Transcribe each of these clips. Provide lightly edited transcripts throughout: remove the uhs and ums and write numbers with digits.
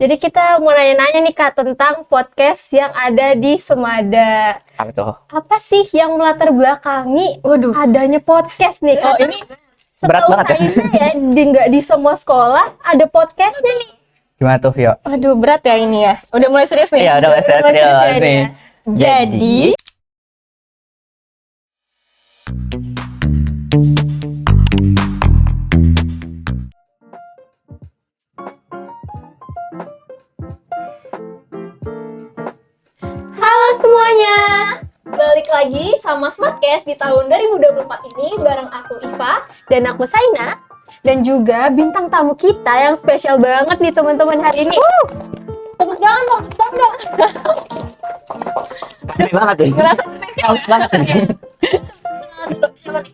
Jadi kita mau nanya-nanya nih Kak tentang podcast yang ada di Semada. Apa tuh? Apa sih yang melatar belakangi adanya podcast nih? Oh, ini berat setahu banget ya. saya nggak di semua sekolah ada podcastnya nih. Gimana tuh, Vio? Aduh, berat ya ini ya. Udah mulai serius nih. Iya, udah mulai serius ya, nih. Jadi Halo semuanya, balik lagi sama Smartcast di tahun 2024 ini bareng aku Iva dan aku Saina dan juga bintang tamu kita yang spesial banget nih teman-teman hari ini. Tepuk tangan dong, tepuk dong. Gede banget nih. ngerasa spesial. Haus banget nih. Kenalan dulu, siapa nih?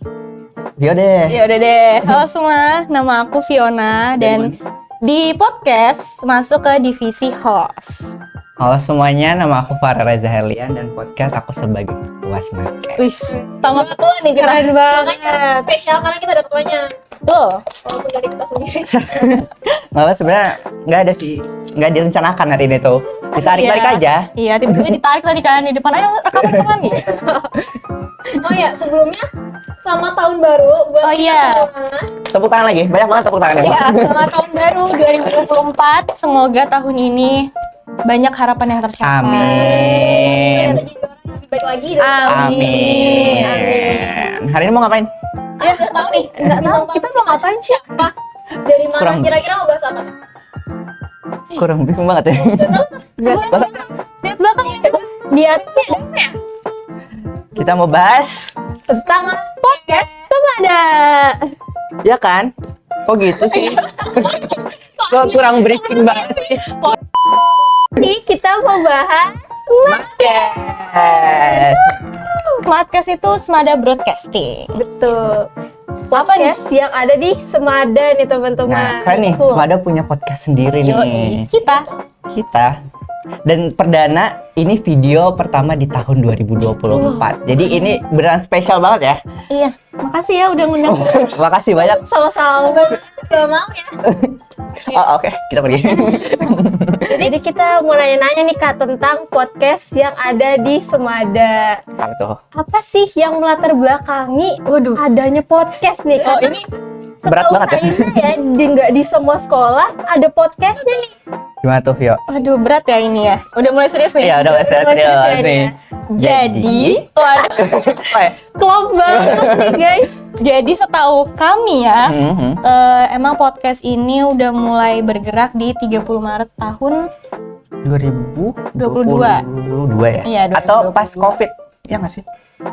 Vio deh. Ya udah deh. Halo semua, nama aku Fiona dan di podcast masuk ke divisi host. Halo semuanya, nama aku Farah Reza Herlian dan podcast aku sebagai ketua Smartcast. Wih, sama ketua nih kita. Keren banget. Spesial karena kita ada ketuanya, Tuh. walaupun dari kita sendiri. Nggak apa, sebenarnya nggak ada sih, nggak direncanakan hari ini tuh. Ditarik-tarik Iya. aja. Iya, tiba-tiba ditarik tadi kan di depan, ayo rekaman gitu. Oh ya, sebelumnya selamat tahun baru buat Oh iya. kita semua. Tepuk tangan lagi, banyak banget tepuk tangan. Iya, selamat tahun baru 2024. Semoga tahun ini banyak harapan yang tercapai. Amin. Kita jadi orang yang lebih baik lagi dari Amin. Amin. Hari ini mau ngapain? Ya, nggak tahu nih. Nggak tahu. Kita mau ngapain sih? Apa? Dari mana? Kurang- Kira-kira mau bahas apa? Kurang bingung banget ya. Lihat belakangnya. Di atasnya ada apa ya? Kita mau bahas, Tentang podcast Semada. ya kan? Kok gitu sih? Kok kurang briefing banget sih? Nih kita mau bahas Smartcast. Smartcast itu Semada Broadcasting. betul. Podcast yang ada di Semada nih teman-teman. Nah, kan nih, Betul. Mada punya podcast sendiri nih. Kita Kita. Dan perdana, ini video pertama di tahun 2024. Jadi ini beneran spesial banget ya. iya, makasih ya udah ngundang. Makasih banyak. Sama-sama. Gak mau ya. Oh, oke, kita pergi. Jadi kita mau nanya-nanya nih Kak tentang podcast yang ada di Semada. Apa tuh? Apa sih yang melatar belakangi adanya podcast nih? Oh, Karena ini berat setahu banget ya. saya nggak di semua sekolah ada podcastnya nih. Gimana tuh, Vio? aduh berat ya ini ya. Udah mulai serius nih. Iya, udah mulai serius serius nih. Jadi, waduh, Klop banget nih guys. jadi setahu kami ya, Mhm. emang podcast ini udah mulai bergerak di 30 Maret tahun 2022 ya? Iya, Atau 2022. pas COVID? Ya nggak sih?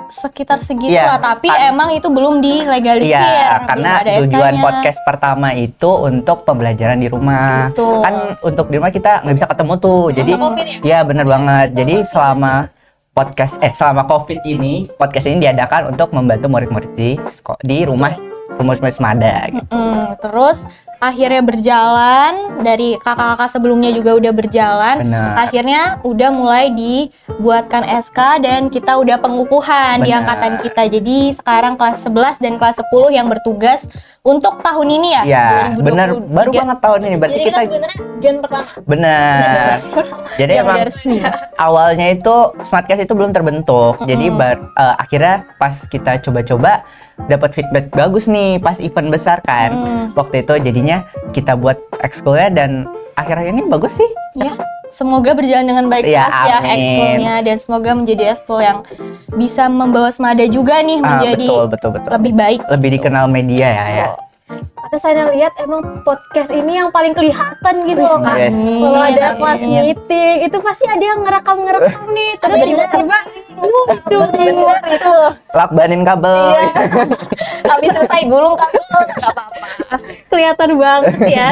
sekitar segitu Iya, lah, tapi kan- emang itu belum dilegalisir. Iya, belum karena ada tujuan SK-nya. podcast pertama itu untuk pembelajaran di rumah. Betul. Kan untuk di rumah kita nggak bisa ketemu tuh. Jadi, COVID ya? iya bener banget. Jadi selama COVID ini, podcast ini diadakan untuk membantu murid-murid di rumah murid-murid Semada. Gitu. Terus akhirnya berjalan, dari kakak-kakak sebelumnya juga udah berjalan. Bener. Akhirnya udah mulai dibuatkan SK dan kita udah pengukuhan di Bener. angkatan kita. Jadi sekarang kelas 11 dan kelas 10 yang bertugas untuk tahun ini ya. Iya, bener. 2023. Baru banget tahun ini. Berarti Jadi kita kita sebenarnya gen pertama. bener. Generasi pertama. Jadi Yang emang udah resmi. awalnya itu Smartcast itu belum terbentuk. Jadi akhirnya pas kita coba-coba dapat feedback bagus nih pas event besar kan. Waktu itu jadinya kita buat ekskulnya dan akhir-akhir ini bagus sih. Ya, semoga berjalan dengan baik Ya, Mas ya amin. ekskulnya, dan semoga menjadi ekskul yang bisa membawa Semada juga nih menjadi betul. lebih baik. Lebih dikenal media ya. Karena saya lihat emang podcast ini yang paling kelihatan gitu loh Kak. Yes. Kalau ada Amin. kelas meeting, itu pasti ada yang ngerekam nih. Terus tiba-tiba, Itu Lakbanin kabel. Iya. habis selesai gulung kabel nggak apa-apa. kelihatan banget ya.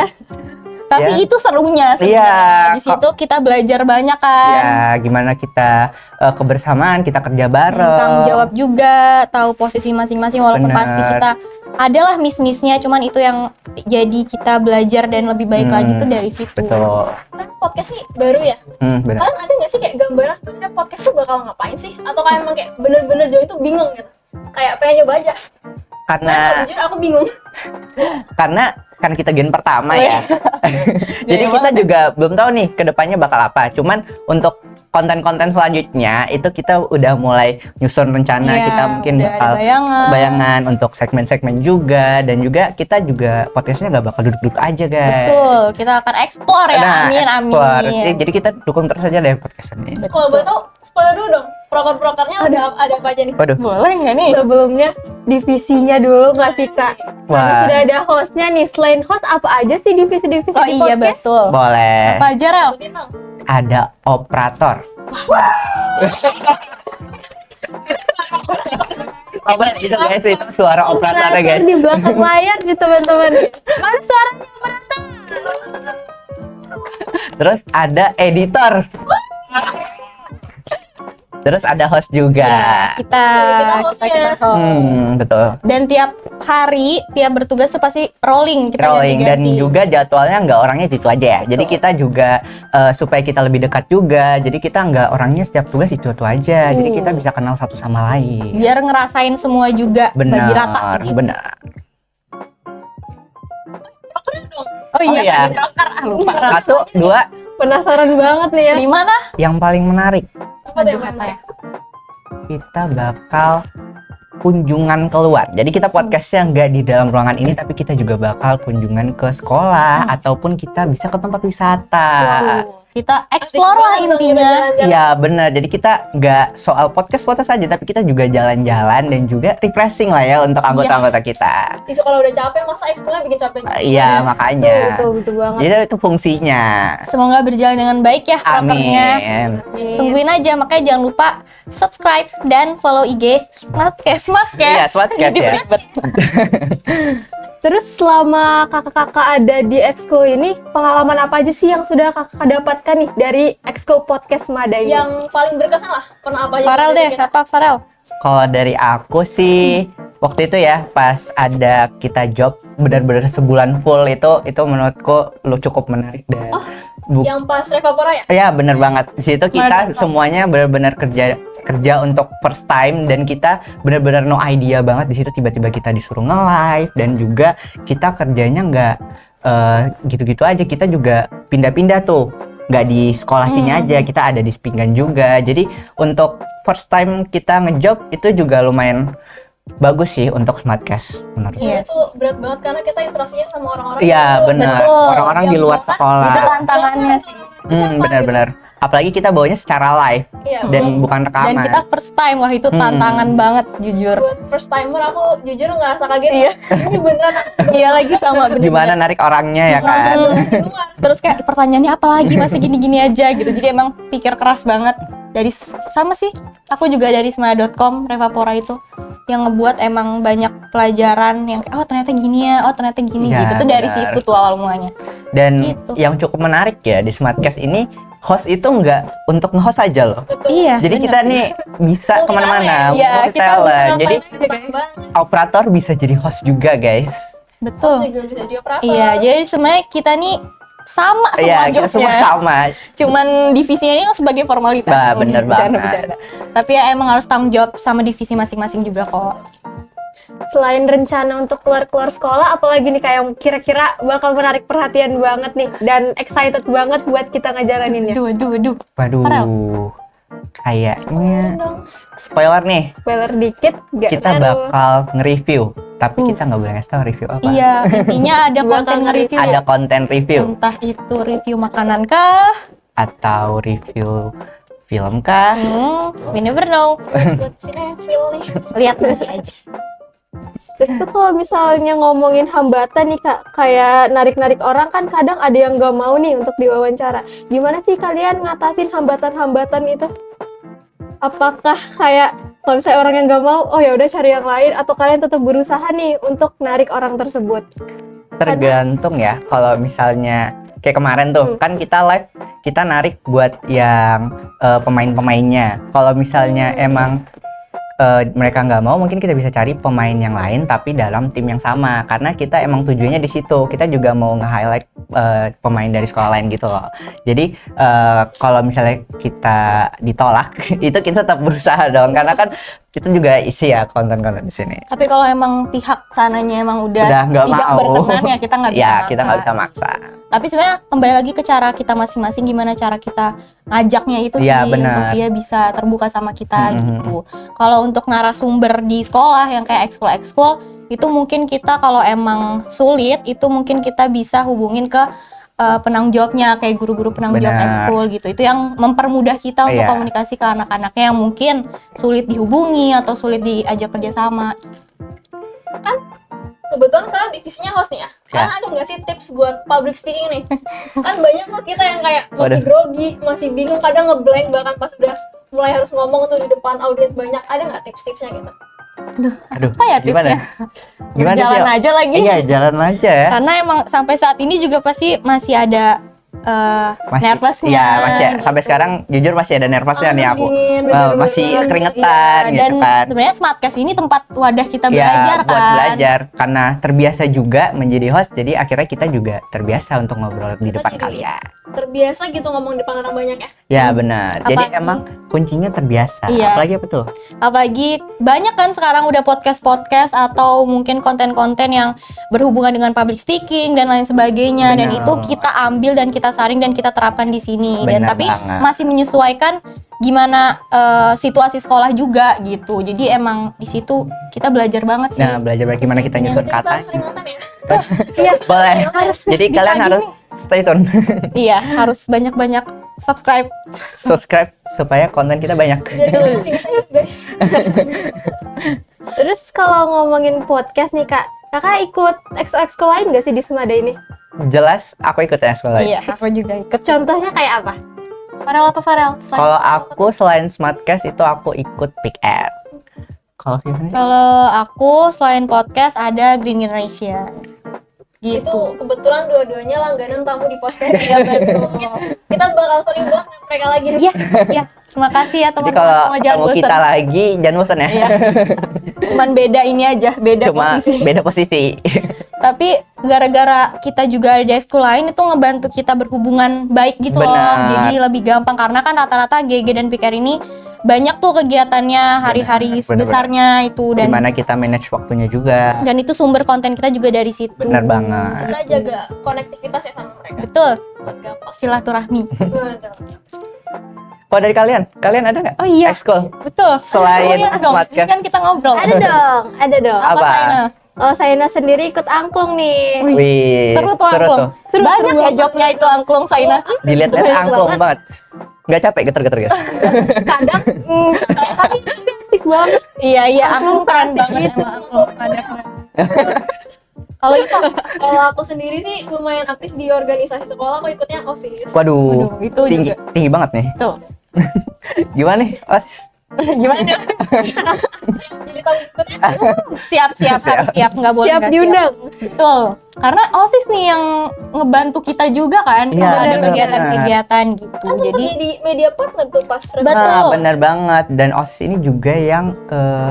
Tapi Ya. itu serunya Iya. sebenarnya. Di situ kita belajar banyak kan. Ya, gimana kita kebersamaan, kita kerja bareng. Tanggung jawab juga, tahu posisi masing-masing, walaupun Bener. pasti kita adalah miss-missnya, cuman itu yang jadi kita belajar dan lebih baik lagi tuh dari situ. Betul. Kan podcast nih baru ya. Benar. Kalian ada nggak sih kayak gambaran sebenarnya podcast tuh bakal ngapain sih? Atau kayak emang kayak bener-bener jauh itu bingung gitu? Kayak pengen nyoba aja. karena Jujur aku bingung. karena kan kita gen pertama ya. Jadi Gen kita juga belum tahu nih kedepannya bakal apa. Cuman untuk konten-konten selanjutnya itu kita udah mulai nyusun rencana. Iya, Kita mungkin udah ada bakal bayangan. untuk segmen-segmen juga, dan juga kita juga podcastnya nggak bakal duduk-duduk aja guys. Betul, kita akan explore ya. Nah, Amin, explore. amin. Jadi kita dukung terus aja deh podcast ini. Kalau boleh tahu, spoiler dulu dong. Proker-prokernya ada apa aja nih? Waduh, Boleh nggak nih? Sebelumnya divisinya dulu nggak sih Kak? Karena Wah. sudah ada hostnya nih. Selain host apa aja sih divisi-divisi Oh di iya podcast? betul. boleh. Apa aja Rel? Sebutin dong. Ada operator. Apa itu guys? Itu suara operatornya guys. Di belakang layar nih teman-teman. Mana suaranya operator? Terus ada editor. Terus ada host juga. Kita hostnya. host. Betul. Dan tiap hari, tiap bertugas tuh pasti rolling. Kita Rolling, dan ganti-ganti. juga jadwalnya nggak orangnya itu aja ya. Jadi kita juga supaya kita lebih dekat juga. Jadi kita nggak orangnya setiap tugas itu aja. Jadi kita bisa kenal satu sama lain. Biar ngerasain semua juga Benar, bagi rata. Gitu. benar. Prokernya dong. Oh iya, iya. broker. Lupa. Satu, dua, Penasaran banget nih ya. Di mana? yang paling menarik. Apa tuh yang Aduh, apa mana? ya? Kita bakal kunjungan keluar. Jadi kita podcastnya nggak di dalam ruangan ini, tapi kita juga bakal kunjungan ke sekolah ataupun kita bisa ke tempat wisata. Kita explore lah Asik banget dong kita intinya. jalan-jalan. Iya benar. Jadi kita nggak soal podcast saja, tapi kita juga jalan-jalan dan juga refreshing lah ya untuk anggota-anggota kita. Di sekolah udah capek, masa ekskulnya bikin capek juga. Iya makanya. Betul banget. Jadi itu fungsinya. Semoga berjalan dengan baik ya prokernya. Amin. Tungguin aja, makanya jangan lupa subscribe dan follow IG Smartcast. Iya, Smartcast ya. Ribet. Terus selama kakak-kakak ada di ekskul ini, pengalaman apa aja sih yang sudah kakak dapatkan nih dari ekskul podcast Mada ini? Yang paling berkesan lah, pernah apa aja? Farel deh, apa Farel? Kalau dari aku sih waktu itu ya pas ada kita job benar-benar sebulan full itu menurutku lu cukup menarik dan Yang pas Revapora ya? ya bener banget. Di situ kita Mantap. semuanya benar-benar kerja untuk first time, dan kita benar-benar no idea banget. Di situ tiba-tiba kita disuruh nge-live, dan juga kita kerjanya nggak gitu-gitu aja. Kita juga pindah-pindah tuh, nggak di sekolah sini aja, kita ada di Spingan juga. Jadi untuk first time kita ngejob itu juga lumayan bagus sih untuk Smartcast menurut Iya. Itu berat banget karena kita interaksinya sama orang-orang. Iya itu benar, betul. orang-orang di Yang luar bahkan sekolah. Itu tantangannya sih. Benar-benar. Apalagi kita bawanya secara live Iya, dan bukan rekaman. Dan kita first time, wah itu tantangan banget jujur. buat first timer aku jujur ngerasa kaget. Iya. Ini beneran Iya lagi sama bener. gimana narik orangnya ya kan. keluar. Terus kayak pertanyaannya apa lagi, masih gini-gini aja gitu. Jadi emang pikir keras banget. Dari sama sih, aku juga dari semaya.com, Revapora itu yang ngebuat emang banyak pelajaran yang oh ternyata gini ya, oh ternyata gini Ya, gitu. Tuh dari benar. situ tuh awal mulanya. Dan Gitu. yang cukup menarik ya di Smartcast ini, host itu nggak untuk nge-host aja loh. Iya. Jadi bener kita sih. nih bisa Multi kemana-mana, talent. Iya, multi kita bisa talent. ngapain Jadi aja, guys. operator bisa jadi host juga guys. Betul. Juga bisa jadi operator. Iya, jadi sebenarnya kita nih sama semua Iya, kita semua jobnya. sama. Cuman divisinya ini sebagai formalitas. Bah, bener banget. Bercanda. Tapi ya emang harus tanggung jawab sama divisi masing-masing juga kok. Selain rencana untuk keluar sekolah, apalagi nih kayak yang kira-kira bakal menarik perhatian banget nih dan excited banget buat kita ngejalaninnya. Aduh. Waduh. Farel. Kayaknya Dong, spoiler nih, spoiler dikit, gak kita bakal nge-review, tapi kita nggak boleh ngasih tahu review apa. Iya, intinya ada Bakal konten nge-review. Ada konten review Entah itu review makanan kah? atau review film kah? We never know. buat sinetfil nih. Lihat nanti aja. Itu kalau misalnya ngomongin hambatan nih Kak, kayak narik-narik orang kan kadang ada yang gak mau nih untuk diwawancara. Gimana sih kalian ngatasin hambatan-hambatan itu? Apakah kayak kalau misalnya orang yang gak mau, oh ya udah cari yang lain, atau kalian tetap berusaha nih untuk narik orang tersebut? Tergantung ya. Kalau misalnya kayak kemarin tuh kan kita live, kita narik buat yang pemain-pemainnya. Kalau misalnya emang mereka nggak mau, mungkin kita bisa cari pemain yang lain tapi dalam tim yang sama, karena kita emang tujuannya di situ. Kita juga mau nge-highlight pemain dari sekolah lain gitu loh. Jadi kalau misalnya kita ditolak itu kita tetap berusaha dong, karena kan kita juga isi ya konten-konten di sini. Tapi kalau emang pihak sananya emang udah Nggak tidak mau. berkenan ya kita nggak bisa Ya, maksa. kita nggak bisa maksa. Tapi sebenarnya kembali lagi ke cara kita masing-masing, gimana cara kita ngajaknya itu sih Iya, benar. untuk dia bisa terbuka sama kita Mhm. gitu. Kalau untuk narasumber di sekolah yang kayak ekskul itu mungkin kita kalau emang sulit itu mungkin kita bisa hubungin ke penanggung jawabnya kayak guru-guru penanggung jawab Benar. ekskul gitu. Itu yang mempermudah kita untuk Iya. komunikasi ke anak-anaknya yang mungkin sulit dihubungi atau sulit diajak kerjasama. Kebetulan kalian divisinya host nih ya. Kalian ada nggak sih tips buat public speaking nih? Kan banyak kok kita yang kayak masih Waduh. grogi, masih bingung, kadang ngeblank bahkan pas udah mulai harus ngomong tuh di depan audiens banyak. Ada nggak tips-tipsnya gitu? Aduh, Apa ya gimana? tipsnya? Gimana Jalan Tio? aja lagi. Iya, jalan aja ya. Karena emang sampai saat ini juga pasti masih ada nervousnya. Iya, masih sampai sekarang jujur masih ada nervousnya nih aku. Dingin, Masih bener-bener. keringetan Iya, gitu dan kan. sebenarnya Smartcast ini tempat wadah kita Ya, belajar buat kan. belajar karena terbiasa juga menjadi host, jadi akhirnya kita juga terbiasa untuk ngobrol di Kita depan jadi kalian. Terbiasa gitu ngomong di depan orang banyak ya. Ya benar. Jadi Apalagi- emang kuncinya terbiasa. Iya. Apalagi apa tuh? Apalagi banyak kan sekarang udah podcast-podcast atau mungkin konten-konten yang berhubungan dengan public speaking dan lain sebagainya, dan Benar. itu kita ambil dan kita saring dan kita terapkan di sini. Dan Benar tapi banget. masih menyesuaikan gimana situasi sekolah juga gitu. Jadi emang di situ kita belajar banget sih. Nah, belajar bagaimana kita nyusun Kita kata. harus sering nonton ya. Boleh. Harus Jadi kalian ditagih harus stay tune. Iya, harus banyak-banyak subscribe. Subscribe supaya konten kita banyak. Biar kita masih bisa hidup, guys. Terus kalau ngomongin podcast nih kak, kakak ikut exco lain gak sih di Semada ini? Jelas aku ikut ya sekolah. Iya, aku juga ikut. Contohnya kayak apa? Farel apa Farel? Kalau aku selain Smartcast itu aku ikut Pick Air. Kalau Vivian? Kalau aku selain podcast ada Green Generation. Itu Gitu. kebetulan dua-duanya langganan tamu di podcast ya, betul. Kita bakal sering banget mereka lagi. Iya, iya. Terima kasih ya Jadi teman-teman kalau semua, jangan ketemu bosan. kita lagi jangan bosan ya. Iya. Cuman beda ini aja, beda Cuma posisi. beda posisi. Tapi gara-gara kita juga ada di ekskul lain itu ngebantu kita berhubungan baik gitu loh. Benar. Jadi lebih gampang karena kan rata-rata GG dan PKR ini banyak tuh kegiatannya hari-hari Benar, besarnya itu, dan Gimana kita manage waktunya juga. itu sumber konten kita juga dari situ. Benar banget. Kita jaga konektivitas ya sama mereka. Betul. Buat gampang. Silaturahmi. Betul. Kalau dari kalian ada nggak? Oh iya. Ekskul. Betul. Selain Oh iya dong, podcast. ini kan kita ngobrol. Ada dong, ada dong. Apa, Apa? Saina? Oh, Saina sendiri ikut angklung nih. Wih, Seru tuh angklung. Seru Banyak ya jobnya itu angklung, Saina. Dilihat-lihat Banyak angklung banget. banget. Nggak capek geter-geter gitu. Kadang, tapi asik banget. Iya, iya, angklung keren Angklung banget gitu. emang angklung sadar. Kalau itu Kalau aku sendiri sih lumayan aktif di organisasi sekolah, aku ikutnya OSIS. Waduh, Waduh, itu tinggi, juga. tinggi banget nih. tuh. Gimana nih, Osis? Gimana nih? Jadi tamu ikutnya. Siap, harus siap, nggak boleh Siap nggak diundang. Betul. Karena OSIS nih yang ngebantu kita juga kan Iya, kalau ada benar, kegiatan-kegiatan gitu. Kan sempat Jadi jadi media partner tuh pas Betul. Nah, benar banget. Dan OSIS ini juga yang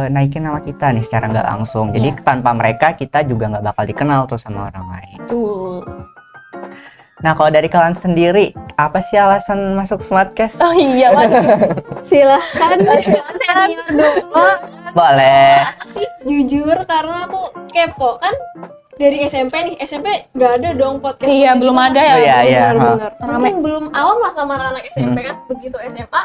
naikin nama kita nih secara nggak langsung. Jadi Iya. tanpa mereka kita juga nggak bakal dikenal tuh sama orang lain. betul. Nah, kalau dari kalian sendiri, apa sih alasan masuk Smartcast? Oh iya, waduh. Silahkan. senior dong. Boleh. Sih jujur karena aku kepo kan dari SMP nih. SMP nggak ada dong podcast. Iya, belum ada ya. Oh, iya, iya. Benar-benar. Mungkin belum awam lah sama anak-anak SMP kan. Begitu SMA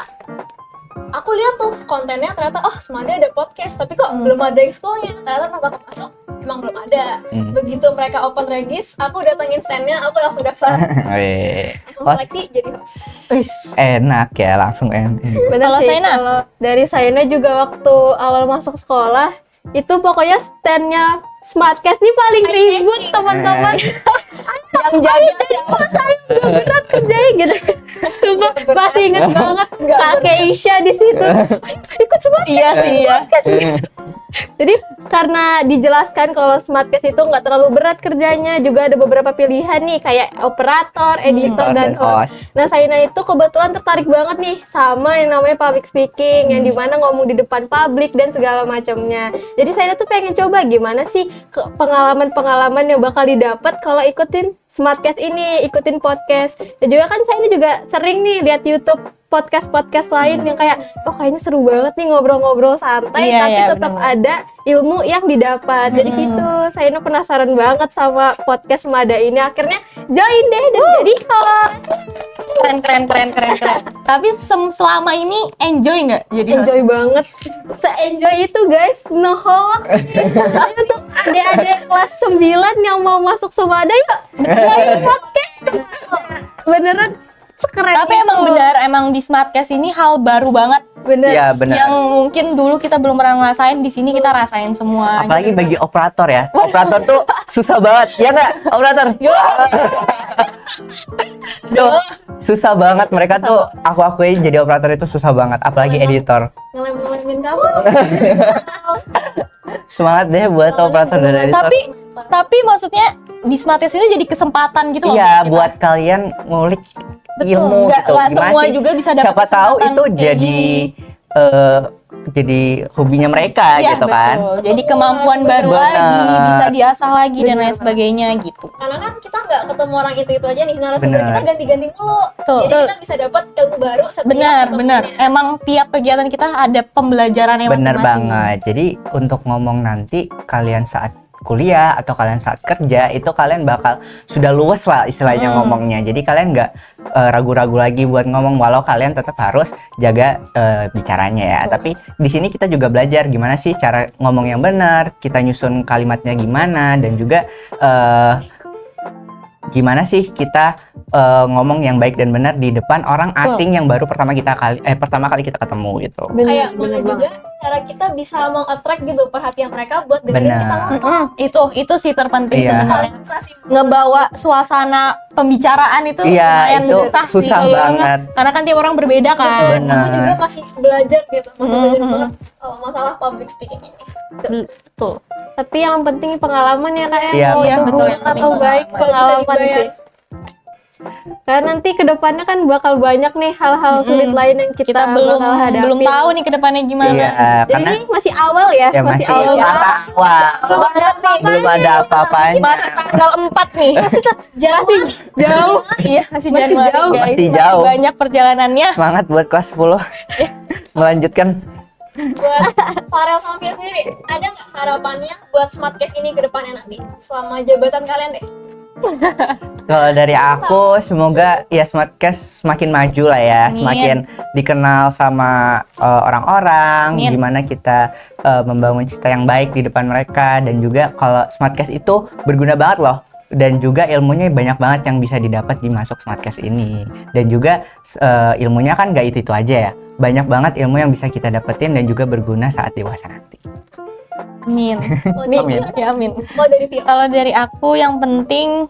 aku lihat tuh kontennya ternyata oh Semada ada podcast, tapi kok belum ada ekskulnya. Ternyata pas aku masuk emang belum ada. Hmm. Begitu mereka open regis, aku datengin standnya, aku langsung daftar, Wih, langsung host seleksi jadi host. Wis. enak ya, langsung enak. Bener Kalau sih, Saina? kalau dari Saina juga waktu awal masuk sekolah, itu pokoknya standnya Smartcast nih paling ribut teman-teman. Yang jaga siapa? Udah berat kerjanya gitu. Sumpah masih inget banget Kak Keisha di situ. Ikut Smartcast. Iya sih, iya. Jadi karena dijelaskan kalau Smartcast itu nggak terlalu berat kerjanya, juga ada beberapa pilihan nih kayak operator, editor, dan host. Nah, Saina itu kebetulan tertarik banget nih sama yang namanya public speaking, yang dimana ngomong di depan publik dan segala macamnya. Jadi Saina tuh pengen coba gimana sih pengalaman-pengalaman yang bakal didapat kalau ikutin Smartcast ini, ikutin podcast. Dan juga kan Saina juga sering nih lihat YouTube podcast lain yang kayak oh kayaknya seru banget nih ngobrol-ngobrol santai Iya, tapi iya, tetap bener. ada ilmu yang didapat. Jadi gitu, saya penasaran banget sama podcast Semada ini. Akhirnya join deh dan jadi host. Keren. Tapi selama ini enjoy nggak jadi host? Enjoy banget. Se-enjoy itu guys, no hoax. Jadi untuk adik-adik kelas 9 yang mau masuk Semada yuk join podcast. Beneran sekeren Tapi itu. emang benar, emang di Smartcast ini hal baru banget. Bener. Iya benar. Yang mungkin dulu kita belum pernah ngerasain, di sini kita rasain semua. Apalagi bagi operator ya. Operator tuh susah banget. Ya nggak, operator? Tuh, susah banget. Mereka tuh, aku akuin jadi operator itu susah banget. Apalagi editor. ngelem-ngelemin kamu. Semangat deh buat operator dan editor. Tapi maksudnya di Smartcast ini jadi kesempatan gitu loh. Iya, kita. buat kalian ngulik Betul, ilmu nggak- gitu. nggak Gimana semua sih? juga bisa dapat Siapa tahu kesempatan itu kayak jadi jadi hobinya mereka Iya, gitu kan. betul. Jadi kemampuan baru Benar. lagi, bisa diasah lagi dan lain sebagainya gitu. Karena kan kita nggak ketemu orang itu aja nih, narasumber Benar. kita ganti-ganti mulu. Betul. Jadi kita bisa dapat ilmu baru setiap Benar. ketemunya. Emang tiap kegiatan kita ada pembelajarannya Bener masing-masing. banget. Jadi untuk ngomong nanti kalian saat kuliah atau kalian saat kerja itu kalian bakal sudah luwes lah istilahnya ngomongnya. Jadi kalian nggak ragu-ragu lagi buat ngomong walau kalian tetap harus jaga bicaranya ya. Tapi di sini kita juga belajar gimana sih cara ngomong yang benar, kita nyusun kalimatnya gimana dan juga gimana sih kita ngomong yang baik dan benar di depan orang asing yang baru pertama kali kita ketemu gitu. Kayak mana juga cara kita bisa meng-attract gitu perhatian mereka buat dengerin Benar. kita ngomong. Itu sih terpenting Iya. sebenarnya. Paling susah sih. Ngebawa suasana pembicaraan itu Iya, lumayan itu susah sih. susah banget. Karena kan tiap orang berbeda kan. Benar. Aku juga masih belajar gitu, masih belajar banget masalah public speaking ini. Betul. Tapi yang penting pengalaman ya kak ya. Iya, Mau iya, itu betul. buruk Yang penting atau baik pengalaman. pengalaman Bisa dibayar. sih. Karena nanti kedepannya kan bakal banyak nih hal-hal sulit lain yang kita, Kita belum bakal hadapin. belum tahu nih ke depannya gimana. Iya, Jadi karena ini masih awal ya, ya masih awal. awal. Belum ada apa-apanya. Masih tanggal 4 nih. Masih jauh. Iya, masih Masih Januari jauh. guys. Masih jauh. Banyak perjalanannya. Semangat buat kelas 10. Melanjutkan. Buat Farel sama Via sendiri, ada nggak harapannya buat Smartcast ini ke depannya nanti selama jabatan kalian deh? Kalau dari aku semoga ya Smartcast semakin maju lah ya, Amin. semakin dikenal sama orang-orang, Amin. gimana kita membangun cita yang baik di depan mereka dan juga kalau Smartcast itu berguna banget loh. Dan juga ilmunya banyak banget yang bisa didapat di masuk Smartcast ini. Dan juga ilmunya kan gak itu aja ya. Banyak banget ilmu yang bisa kita dapetin dan juga berguna saat dewasa nanti. Amin. Mau dari Amin. Via? Ya, amin. Mau dari Via? Kalau dari aku yang penting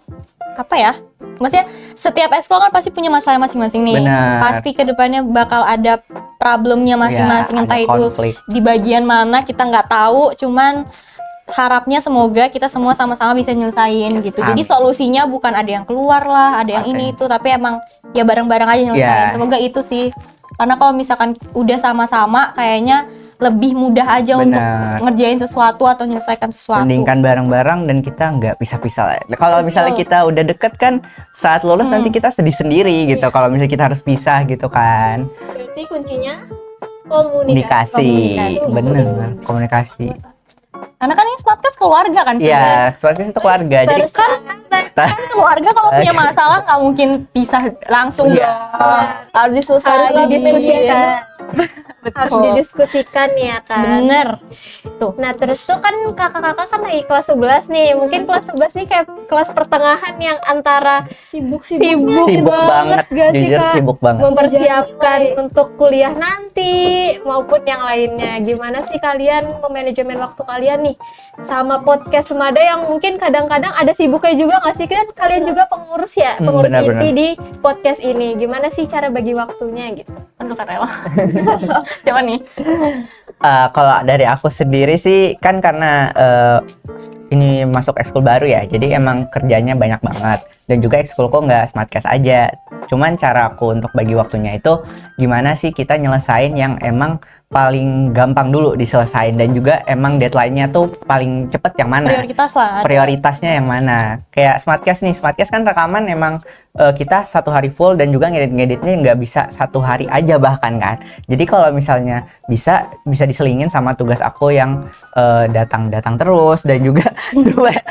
apa ya? Maksudnya setiap ekskul kan pasti punya masalah masing-masing nih. Benar. Pasti kedepannya bakal ada problemnya masing-masing. Ya, Entah ada itu konflik. di bagian mana kita nggak tahu. Cuman harapnya semoga kita semua sama-sama bisa nyelesain gitu. Jadi Amin. solusinya bukan ada yang keluar lah, ada yang Oke. ini itu, tapi emang ya bareng-bareng aja nyelesain. Ya. Semoga itu sih. Karena kalau misalkan udah sama-sama kayaknya lebih mudah aja untuk Benar. ngerjain sesuatu atau menyelesaikan sesuatu. Mendingkan bareng-bareng dan kita nggak pisah-pisah. Kalau misalnya kita udah deket kan saat lulus nanti kita sedih sendiri gitu. Kalau misalnya kita harus pisah gitu kan. Berarti kuncinya komunikasi. Komunikasi, bener, komunikasi. Karena kan ini Smartcast keluarga kan sebenarnya. Iya, Smartcast itu keluarga. Jadi Kan keluarga kalau punya masalah nggak mungkin pisah langsung Iya. dong. Harus diselesaikan. Harus didiskusikan. Harus Betul. didiskusikan ya kan. Bener. Tuh. Nah terus tuh kan kakak-kakak kan lagi kelas 11 nih. Mungkin kelas 11 nih kayak kelas pertengahan yang antara sibuk Sibuk banget, gak sih jujur kak? sibuk banget. Mempersiapkan untuk kuliah nanti maupun yang lainnya. Gimana sih kalian memanajemen waktu kalian nih sama podcast Semada yang mungkin kadang-kadang ada sibuknya juga nggak sih? Kan kalian juga pengurus ya, pengurus benar-benar. inti di podcast ini. Gimana sih cara bagi waktunya gitu? Aduh Karela. Coba nih. Kalau dari aku sendiri sih kan karena ini masuk ekskul baru ya, jadi emang kerjanya banyak banget. Dan juga ekskulku nggak Smartcast aja. Cuman cara aku untuk bagi waktunya itu gimana sih kita nyelesain yang emang paling gampang dulu diselesain, dan juga emang deadline-nya tuh paling cepet yang mana. Prioritas lah. Prioritasnya yang mana. Kayak Smartcast nih, Smartcast kan rekaman emang kita 1 hari full, dan juga ngedit-ngeditnya nggak bisa 1 hari aja bahkan kan. Jadi kalau misalnya bisa diselingin sama tugas aku yang datang terus, dan juga supaya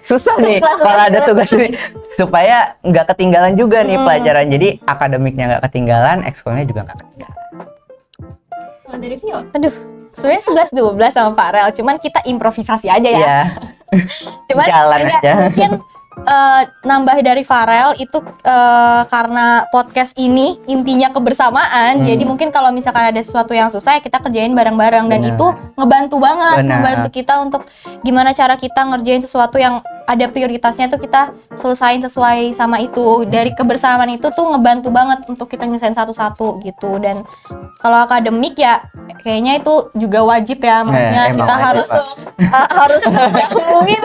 susah nih kalau ada tugas ini, supaya nggak ketinggalan juga nih pelajaran. Jadi akademiknya nggak ketinggalan, ekskulnya juga nggak ketinggalan. Dari Vio. Aduh, sebenarnya 11-12 sama Farel, cuman kita improvisasi aja ya. Iya. Cuman Jalan enggak, aja. mungkin nambah dari Farel itu karena podcast ini intinya kebersamaan. Jadi mungkin kalau misalkan ada sesuatu yang susah ya kita kerjain bareng-bareng, dan Benar. itu ngebantu banget, Benar. ngebantu kita untuk gimana cara kita ngerjain sesuatu yang ada prioritasnya tuh kita selesain sesuai sama itu. Dari kebersamaan itu tuh ngebantu banget untuk kita nyelesain satu-satu gitu. Dan kalau akademik ya kayaknya itu juga wajib ya, maksudnya Emang kita wajib, harus Pak. harus dahuluin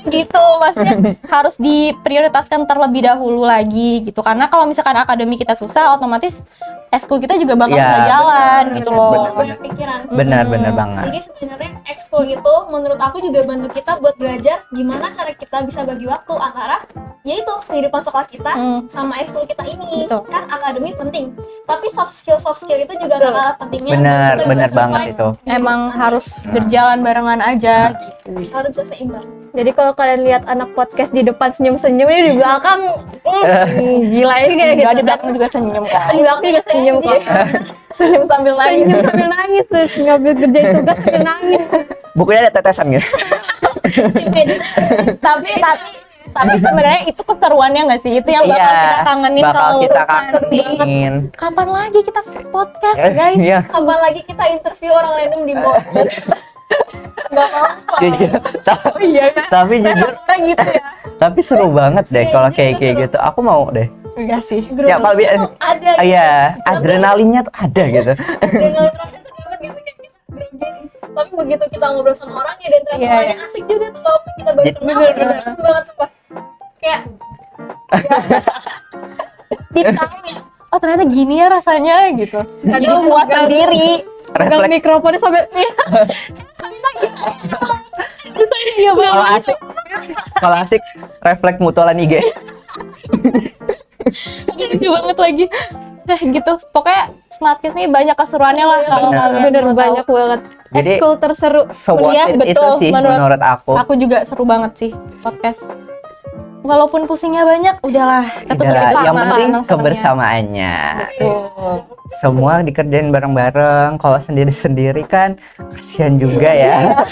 gitu, maksudnya harus diprioritaskan terlebih dahulu lagi gitu. Karena kalau misalkan akademik kita susah, otomatis ekskul kita juga bakal Iya, bisa jalan benar, gitu benar, loh. benar. Banyak pikiran. Benar banget. Jadi sebenarnya ekskul itu menurut aku juga bantu kita buat belajar gimana cara kita bisa bagi waktu antara yaitu kehidupan sekolah kita sama ekskul kita ini. Betul. Kan akademis penting, tapi soft skill itu juga gak kalah pentingnya. Benar, buat kita bisa benar banget survive itu. di Emang hidup harus nanti. berjalan barengan aja gitu. Harus bisa seimbang. Jadi kalau kalian lihat anak podcast di depan senyum-senyum, ini di belakang gila ini kayak gitu. Gak di belakang juga senyum kan. Di belakang juga senyum kok. Senyum sambil nangis. Senyum sambil nangis, terus ngambil kerjain tugas sambil nangis. Bukunya ada tetesan gitu. tapi sebenarnya itu keseruannya nggak sih? Itu yang bakal kita kangenin bakal kalau kita nanti. kangenin. Kapan lagi kita podcast guys? Iya, Kapan lagi kita interview orang random di mall? Gak mau. jujur. Tapi jujur, Orang gitu ya? tapi seru banget deh kalau kayak gitu. Aku mau deh. Enggak sih. Ya kalau Itu ada gitu. iya, adrenalinnya tuh ada gitu. Adrenalin rush itu dapat gitu kayak kita grogi nih. Tapi begitu kita ngobrol sama orangnya dan ternyata Iya, orangnya asik juga tuh walaupun kita baru kenal. Itu seneng banget sumpah. Kayak Kita tahu ya. Oh ternyata gini ya rasanya gitu. Jadi puas sendiri. Pegang Refleks mikrofonnya sampai kalau asik. Kalau asik refleks mutualan IG. Aduh, lucu banget lagi. Nah gitu. Pokoknya Smartcast nih banyak keseruannya lah kalau Bener. kalian bener mau banyak tahu. banget. Jadi Ekskul terseru. Se-worth it itu betul. sih menurut aku. Aku juga seru banget sih podcast. Walaupun pusingnya banyak, udahlah. Kita Udahlah, tetap yang penting senang-senangnya. kebersamaannya. Tuh. Semua dikerjain bareng-bareng. Kalau sendiri-sendiri kan kasihan juga ya.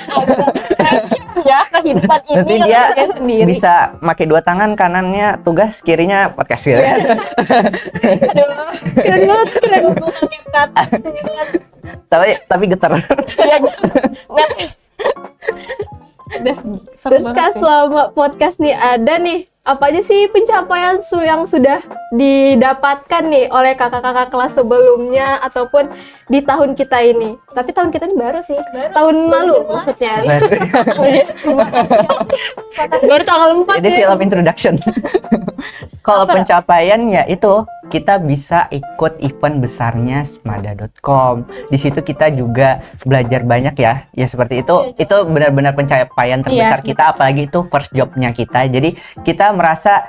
Ya kehidupan ini Nanti kalau dia kalian sendiri. bisa pakai 2 tangan, kanannya tugas, kirinya podcast gitu. Aduh. Keren banget, keren. buka CapCut gitu kan. tapi getar. Ya, udah seru Terus banget Kak, sih. selama podcast nih ada nih, apa aja sih pencapaian yang sudah didapatkan nih oleh kakak-kakak kelas sebelumnya ataupun di tahun kita ini? Tapi tahun kita ini baru sih, tahun lalu Januari. maksudnya. Baru- Baru tanggal 4 Jadi ya. film introduction. Kalau pencapaian ya itu kita bisa ikut event besarnya smada.com. Di situ kita juga belajar banyak ya. Ya seperti itu. Itu benar-benar pencapaian terbesar Iya, kita, apalagi itu first jobnya kita. Jadi kita merasa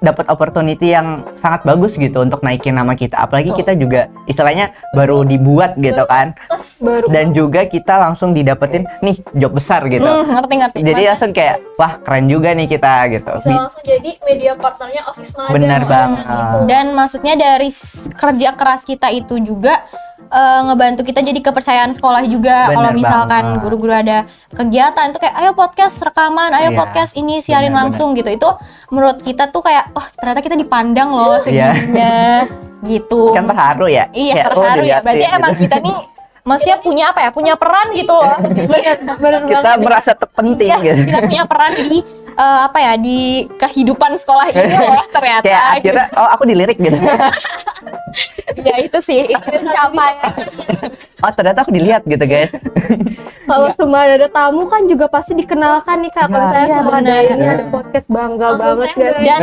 dapat opportunity yang sangat bagus gitu untuk naikin nama kita. Apalagi kita juga istilahnya baru dibuat gitu kan. Terus Baru. Dan juga kita langsung didapetin nih job besar gitu. Ngerti. Jadi langsung kayak wah keren juga nih kita gitu. bisa langsung jadi media partnernya OSIS Mada. Benar banget. Gitu. Dan maksudnya dari kerja keras kita itu juga ngebantu kita jadi kepercayaan sekolah juga. Bener Kalau misalkan banget. guru-guru ada kegiatan tuh kayak ayo podcast rekaman, ayo Iya, podcast ini siarin bener, langsung gitu. Itu menurut kita tuh kayak oh ternyata kita dipandang loh Iya. segininya gitu. Kan terharu ya. Iya Kayak, oh, terharu ya. diliatin Berarti gitu. emang kita nih maksudnya punya apa ya? Punya peran gitu loh. Bener Kita banget. merasa terpenting Iya, gitu. kita punya peran di apa ya di kehidupan sekolah ini loh ternyata. Kayak akhirnya oh aku dilirik gitu. Ya itu sih itu pencapaian. oh ternyata aku dilihat gitu guys. Kalau Sumada ada tamu kan juga pasti dikenalkan nih Kak. Kalau Iya, saya iya, Sumada benar. ini ada podcast bangga Langsung banget standby. guys. Dan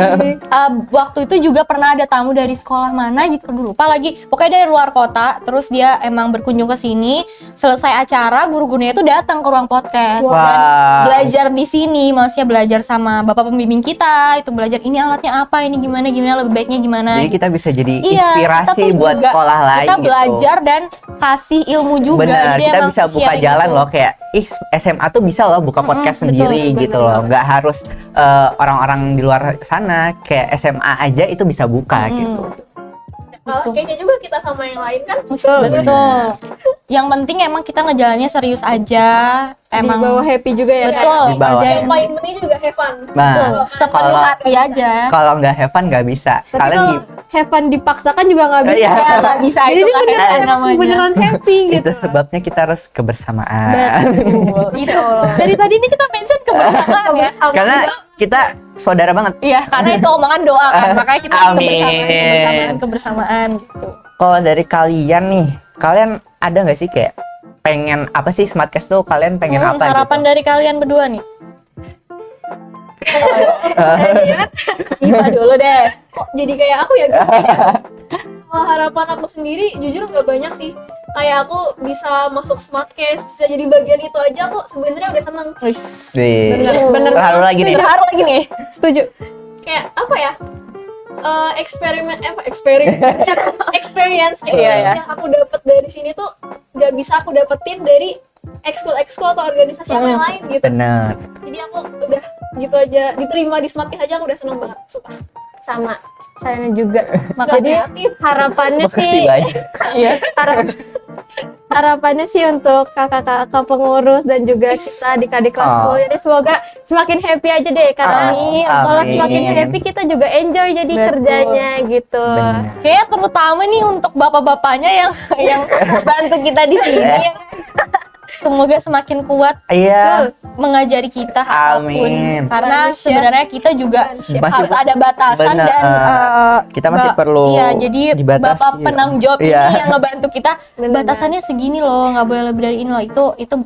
waktu itu juga pernah ada tamu dari sekolah mana gitu, aduh lupa lagi. Pokoknya dari luar kota, terus dia emang berkunjung ke sini. Selesai acara, guru-gurunya itu datang ke ruang podcast dan Wah. belajar di sini. Maksudnya belajar sama bapak pembimbing kita, itu belajar ini alatnya apa, ini gimana lebih baiknya gimana. Jadi kita bisa jadi Iya, inspirasi kita tuh buat juga- sekolah lain kita gitu. belajar dan kasih ilmu juga. Bener, Jadi kita emang bisa buka sharing jalan gitu. loh kayak SMA tuh bisa loh buka podcast betul, sendiri bener gitu loh. Nggak harus orang-orang di luar sana kayak SMA aja itu bisa buka gitu. Kayaknya juga kita sama yang lain kan. Betul. Yang penting emang kita ngejalannya serius aja. Emang Di bawah happy juga ya Kak. betul. Di bawah. Kerjain Yang paling penting juga have fun. Nah, betul. Sepenuh kalau- hati aja. Kalau nggak have fun nggak bisa. Tapi Kalian kalau have fun dipaksakan juga nggak bisa. Iya. Ya nggak bisa Jadi itu ini kan beneran, namanya. beneran happy gitu. itu sebabnya kita harus kebersamaan. Betul. Itu. Dari tadi ini kita mention kebersamaan ya. Karena kita saudara banget. Iya, karena itu omongan doa kan. Makanya kita Amin. kebersamaan gitu. Kalau dari kalian nih, kalian ada nggak sih kayak pengen apa sih Smartcast tuh kalian pengen apa Harapan gitu? dari kalian berdua nih. Iva dulu deh. Kok jadi kayak aku ya gitu? Kalau harapan aku sendiri jujur nggak banyak sih. Kayak aku bisa masuk Smartcast, bisa jadi bagian itu aja aku sebenarnya udah seneng. Wih, Bener. terharu lagi nih. Terharu lagi nih. Setuju. Kayak apa ya? Experience Iya, yang aku dapat dari sini tuh nggak bisa aku dapetin dari ekskul atau organisasi aku yang lain gitu. Bener. Jadi aku udah gitu aja diterima di Smartcast aja aku udah seneng banget, sumpah. Sama. Saya juga. Makanya Harapannya Makasih sih banyak. harapannya sih untuk kakak-kakak pengurus dan juga kita adik-adik kelas Oh. 10 jadi semoga semakin happy aja deh karena Amin. kalau Amin. semakin happy kita juga enjoy jadi Betul. kerjanya gitu. Bener. Kayaknya terutama nih untuk bapak-bapaknya yang bantu kita di sini. ya. Semoga semakin kuat Iya. mengajari kita apapun. Amin. Karena Manusia. sebenarnya kita juga Masih- harus ada batasan Bener. dan Kita masih perlu Iya, jadi dibatasi. bapak penanggung jawab Iya. ini yang ngebantu kita. Bener. Batasannya segini loh, nggak boleh lebih dari ini loh. Itu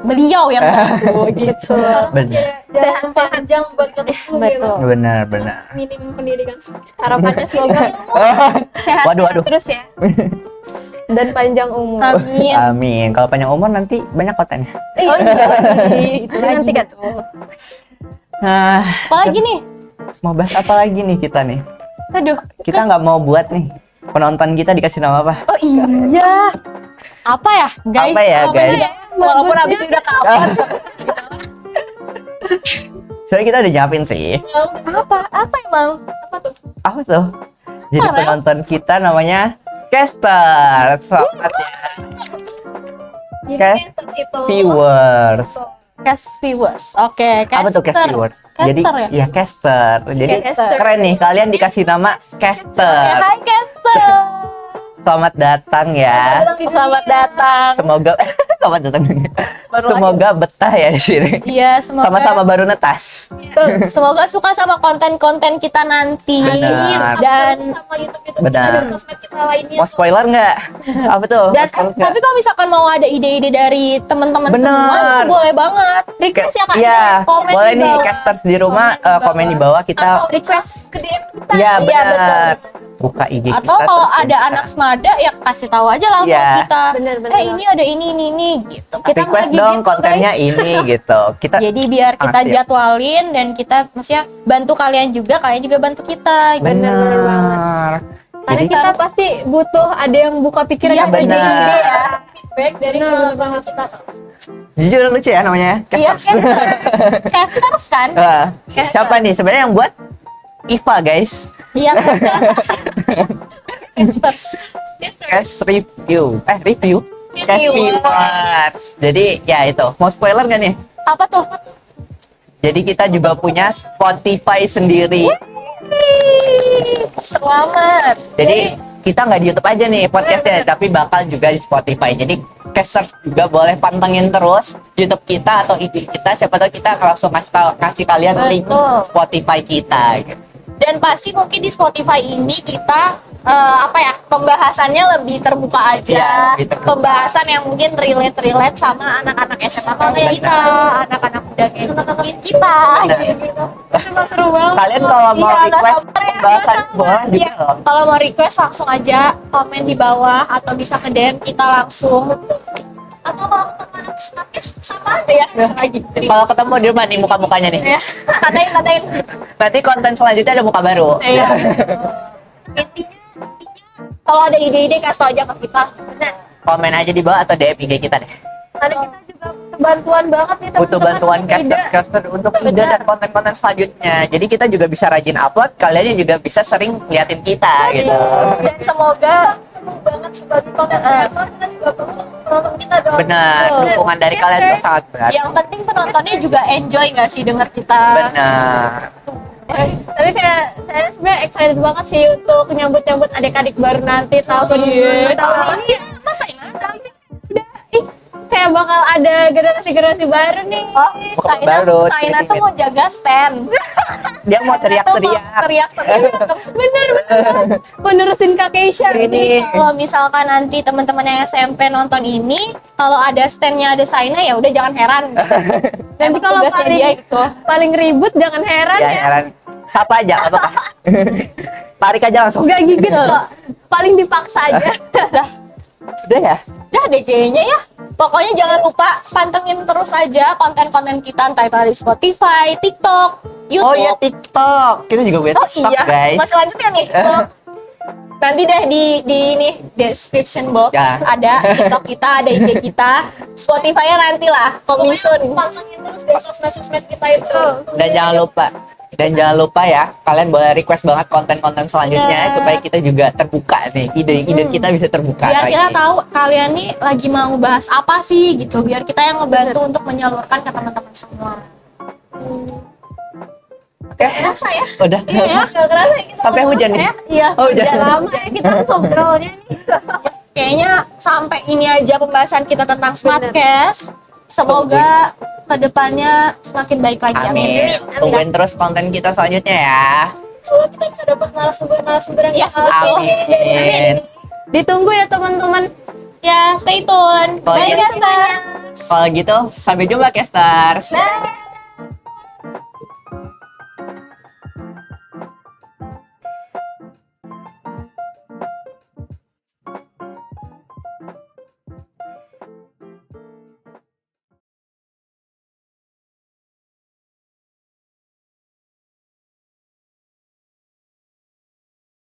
beliau yang bantu gitu. Sekarang masih Bener. ada jalan panjang buat ketemu gitu. Betul. Benar, benar. Minim pendidikan. Harapannya semoga Sehat Waduh. terus ya. dan panjang umur. Amin. Amin. Kalau panjang umur nanti banyak kontennya. Oh iya, itu Nanti kan. Nah, Apalagi nih? mau bahas apa lagi nih kita nih? Aduh. Kita nggak mau buat nih penonton kita dikasih nama apa? Oh iya. Apa ya, guys? Apa ya, guys? ya? Walaupun habis ini udah kapan. Soalnya kita udah nyiapin sih. Apa? Apa emang? Apa tuh? Apa tuh? Jadi Apa, Rel? penonton kita namanya Caster. Selamat ya, Jadi Cast caster situ. viewers. Cast viewers. Oke, Apa tuh cast viewers? Jadi Caster ya? ya caster. Jadi Caster. keren nih kalian dikasih nama Oke, Caster. hai caster. Selamat datang ya. Selamat datang. Semoga selamat datang. Baru Semoga betah ya di sini. Iya, semoga Sama-sama baru netas. semoga suka sama konten-konten kita nanti. Benar. Dan sama YouTube Benar. kita dan sosmed kita lainnya. Mau spoiler nggak? Apa tuh? dan Spoiler nggak? tapi kalau misalkan mau ada ide-ide dari teman-teman Bener. semua tuh boleh banget. Request ya Kak. Iya, Komen boleh di nih bawah. casters di rumah komen di bawah kita. Atau request Ke DM kita. Iya Iya, benar. Buka IG kita. atau kalau terus ada Insta. anak semada ya kasih tahu aja langsung Iya. kita. Bener. Ini ada ini gitu. Kita request lagi dong gitu, kontennya guys. ini gitu. Kita Jadi biar kita sangat siap. jadwalin dan kita maksudnya bantu kalian juga, kalian juga bantu kita. Gitu. benar. Karena Jadi kita pasti butuh ada yang buka pikiran Iya, yang benar. ide-ide ya. Feedback dari Benar, penonton kita. jujur lucu ya namanya. Iya, Casters. casters. Casters kan? Siapa nih sebenarnya yang buat? Iva guys. Iya, casters. Casters. Cast review. Review. Cast Review. viewers. Jadi ya itu. Mau spoiler nggak nih? Apa tuh? Jadi kita juga punya Spotify sendiri. Selamat. Jadi kita nggak di YouTube aja nih podcastnya, tapi bakal juga di Spotify. Jadi casters juga boleh pantengin terus YouTube kita atau IG kita. Siapa tahu kita langsung kasih kalian link Betul. Spotify kita. Gitu. Dan pasti mungkin di Spotify ini kita apa ya, pembahasannya lebih terbuka aja. Iya, lebih terbuka. Pembahasan yang mungkin relate sama anak-anak SMA kayak kita, anak-anak muda kayak kita gitu. Emang seru banget. Kalian kalau mau Iya, nggak request sabar ya. pembahasan boleh juga Iya, loh. kalau mau request langsung aja komen di bawah atau bisa ke DM kita langsung. Atau kalau ketemu anak Smartcast sama aja ya lagi. Jadi, Kalau ketemu di rumah nih muka-mukanya nih. ya, katain. Nanti konten selanjutnya ada muka baru. Iya. Intinya kalau ada ide-ide kasih tau aja ke kita. Komen aja di bawah atau DM IG kita deh. Karena kita juga butuh bantuan banget nih Butuh teman-teman. bantuan Ide. caster untuk ide dan konten-konten selanjutnya. Jadi kita juga bisa rajin upload, kalian juga bisa sering liatin kita gitu. Dan semoga perlu banget sebagai konten kreator kita juga perlu penonton kita dong. Benar, Betul. dukungan dari kalian tuh sangat berat. Yang penting penontonnya juga enjoy nggak sih denger kita. Benar. Tapi kayak saya sebenarnya excited banget sih untuk nyambut adik-adik baru nanti tahun ini. Masa ini? Kayak bakal ada generasi baru nih. Oh, Bukan Saina, baru, Saina tuh dikit-dikit. mau jaga stand. Dia mau teriak-teriak. Teriak-teriak. Bener. Menerusin Kak Keisha. Ini. Kalau misalkan nanti teman-teman yang SMP nonton ini, kalau ada standnya ada Saina ya udah jangan heran. Nanti kalau tugasnya dia itu. paling ribut jangan heran Ya ya. heran. Sapa aja apa apa. Tarik aja langsung. Gak gigit kok. Paling dipaksa aja. Udah ya? Dah deh kayaknya ya. Pokoknya jangan lupa pantengin terus aja konten-konten kita entah itu di Spotify, TikTok, YouTube. Oh iya TikTok. Kita juga punya Oh TikTok iya, guys. masih lanjut ya nih? Nanti deh di ini description box Ya. ada TikTok kita, ada IG kita, Spotify-nya nanti lah, coming soon. Pantengin terus deh sosmed kita itu. Dan jangan lupa ya, kalian boleh request banget konten-konten selanjutnya Bener. supaya kita juga terbuka nih. Ide-ide kita bisa terbuka Biar lagi. kita tahu kalian nih lagi mau bahas apa sih gitu, biar kita yang ngebantu untuk menyalurkan ke teman-teman semua. Oke. Rasa ya? Udah. Iya, Gak kerasa ya kita Sampai hujan nih. Iya. Oh, udah. udah lama ya kita ngobrolnya nih. Kayaknya sampai ini aja pembahasan kita tentang Smartcast. Semoga kedepannya semakin baik lagi. Amin. Tungguin terus konten kita selanjutnya ya. Semoga kita bisa dapat narasumber yang Ya, bakal Amin. ditunggu ya teman-teman. Ya, stay tune. Kalau Bye gitu- guys. Kalau gitu, sampai jumpa, Casters. Bye guys.